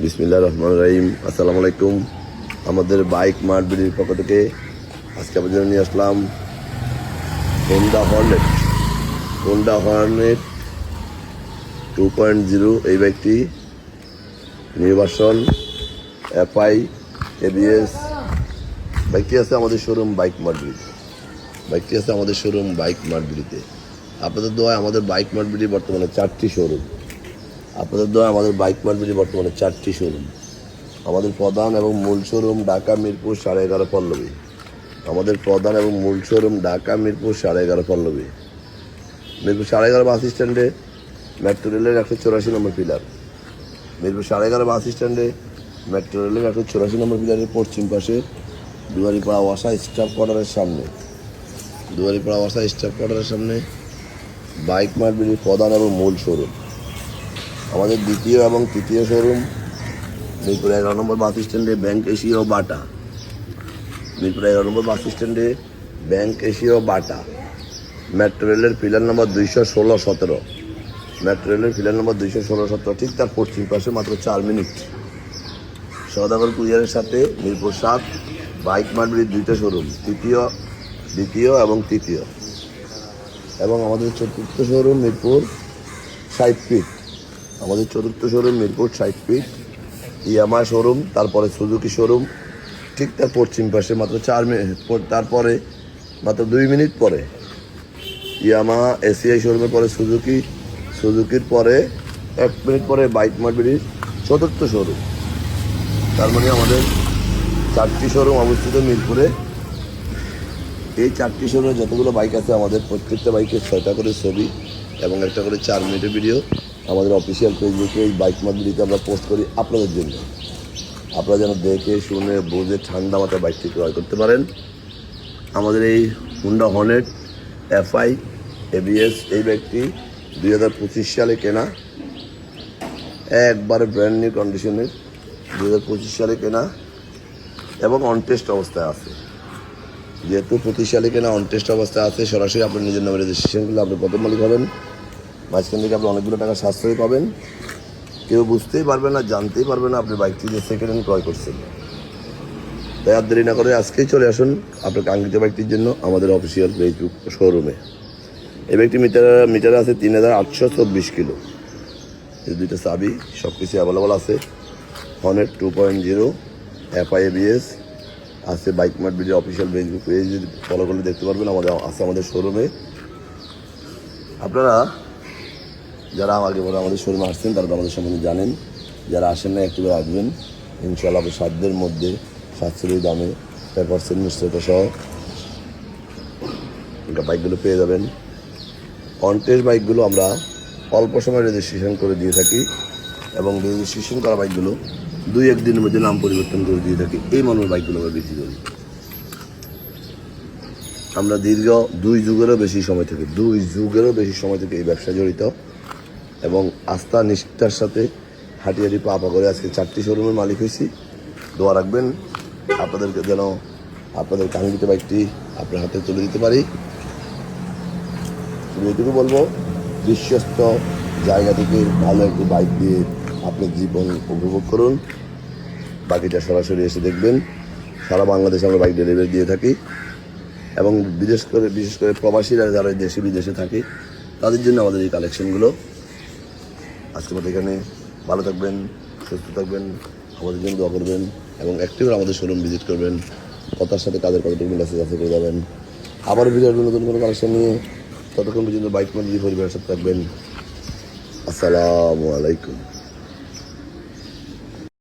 বিসমিল্লাহির রহমানির রহিম। আসসালামু আলাইকুম। আমাদের বাইক মার্ট বিডির পক্ষ থেকে আজকে আপনাদের নিয়ে আসলাম হোন্ডা হর্নেট 2.0। এই বাইকটি নির্বাসন এফআই এবিএস বাইকটি আছে আমাদের শোরুম বাইক মার্ট বিডিতে। আপনাদের দোয়ায় আমাদের বাইক মার্ট বিডি বর্তমানে 4টি শোরুম। আমাদের প্রধান এবং মূল শোরুম ঢাকা মিরপুর 11.5 পল্লবী। মিরপুর 11.5 বাস স্ট্যান্ডে মেট্রো রেলের 184 নম্বর পিলার। পিলারের পশ্চিম পাশে দুয়ারিপাড়া ওয়াসা স্টাফ কোয়ার্টারের সামনে বাইক মার্ট বিডির প্রধান এবং মূল শোরুম। আমাদের দ্বিতীয় এবং তৃতীয় শোরুম মিরপুর 11 নম্বর বাস স্ট্যান্ডে ব্যাংক এশিয়া বাটা। মেট্রো রেলের পিলার নম্বর 216-17 ঠিক তার পশ্চিম পাশে মাত্র 4 মিনিট। সওদাগর কুরিয়ারের সাথে মিরপুর 7 বাইক মার্ট বিডির 2টা শোরুম, দ্বিতীয় এবং তৃতীয়। এবং আমাদের চতুর্থ শোরুম মিরপুর 60 ফিট। ইয়ামা শোরুম, তারপরে সুজুকি শোরুম ঠিক তার পশ্চিম পাশে মাত্র 4 মিনিট। তারপরে মাত্র 2 মিনিট পরে ইয়ামা এসিআই শোরুমের পরে সুজুকির পরে 1 মিনিট পরে বাইক মার্ট বিডির চতুর্থ শোরুম। তার মানে আমাদের 4টি শোরুম অবস্থিত মিরপুরে। এই 4টি শোরুমে যতগুলো বাইক আছে আমাদের প্রত্যেকটা বাইকের 6টা করে ছবি এবং একটা করে 4 মিনিটের ভিডিও আমাদের অফিসিয়াল ফেসবুকে এই বাইক মার্ট বিডিতে আমরা পোস্ট করি আপনাদের জন্য। আপনারা যেন দেখে শুনে বুঝে ঠান্ডা মাথায় বাইকটি ক্রয় করতে পারেন। আমাদের এই হোন্ডা হর্নেট এফআই এবিএস এই বাইকটি 2025 সালে কেনা, একবারে ব্র্যান্ড নিউ কন্ডিশনের 2025 সালে কেনা এবং অনটেস্ট অবস্থায় আছে। যেহেতু 25 সালে কেনা অনটেস্ট অবস্থায় আছে, সরাসরি আপনার নিজের নামে রেজিস্ট্রেশন করলে আপনি প্রথম মালিক হবেন। মাঝখান থেকে আপনি অনেকগুলো টাকা সাশ্রয় পাবেন। কেউ বুঝতেই পারবে না, জানতেই পারবে না আপনি বাইকটি যে সেকেন্ড হ্যান্ড ক্রয় করছেন। তাই আর দেরি না করে আজকেই চলে আসুন আপনার কাঙ্ক্ষিত বাইকটির জন্য আমাদের অফিসিয়াল ফেসবুক শোরুমে। এই বাইকটি মিটারে আছে 3824 কিলো। এই 2টা চাবি সব কিছু অ্যাভেলেবল আছে। হর্নেট 2.0 এফআই এবিএস আছে। বাইক মার্ট বিডির অফিসিয়াল ফেসবুক পেজ ফলো করলে দেখতে পারবেন আমাদের শোরুমে। আপনারা যারা আগে পরে আমাদের শোরুমে আসছেন তারা তো আমাদের সম্বন্ধে জানেন। যারা আসেন না একটিবার আসবেন, ইনশাআল্লাহ আপনি সাধ্যের মধ্যে সাশ্রয়ী দামে পেপারসের নিশ্চয়তা সহ এটা বাইকগুলো পেয়ে যাবেন। অনটেস্ট বাইকগুলো আমরা অল্প সময় রেজিস্ট্রেশন করে দিয়ে থাকি এবং রেজিস্ট্রেশন করা বাইকগুলো 2-1 দিনের মধ্যে নাম পরিবর্তন করে দিয়ে থাকি। এই মনের বাইকগুলো আমরা বিক্রি করি। আমরা দীর্ঘ 2 যুগেরও বেশি সময় থেকে এই ব্যবসায় জড়িত এবং আস্থা নিষ্ঠার সাথে হাঁটি পা করে আজকে 4টি শোরুমের মালিক হয়েছি। দোয়া রাখবেন আপনাদেরকে যেন আপনাদের কাঙ্ক্ষিত বাইকটি আপনার হাতে তুলে দিতে পারি। আমি এটুকু বলবো, বিশ্বস্ত জায়গা থেকে ভালো একটি বাইক দিয়ে আপনি জীবন উপভোগ করুন। বাকিটা সরাসরি এসে দেখবেন। সারা বাংলাদেশে আমরা বাইক ডেলিভারি দিয়ে থাকি এবং বিশেষ করে প্রবাসীরা যারা দেশে বিদেশে থাকে তাদের জন্য আমাদের এই কালেকশনগুলো। আজকের মতো এখানে ভালো থাকবেন, সুস্থ থাকবেন, আমাদের জন্য দোয়া করবেন এবং একটিবার আমাদের শোরুম ভিজিট করবেন। কথার সাথে কাজের কতটুকু মিল আছে যাচাই করে যাবেন। আবার ভিডিও নতুন কোনো কালেকশন নিয়ে, ততক্ষণ পর্যন্ত বাইক মার্ট বিডি পরিবারের সাথে থাকবেন। আসসালামু আলাইকুম।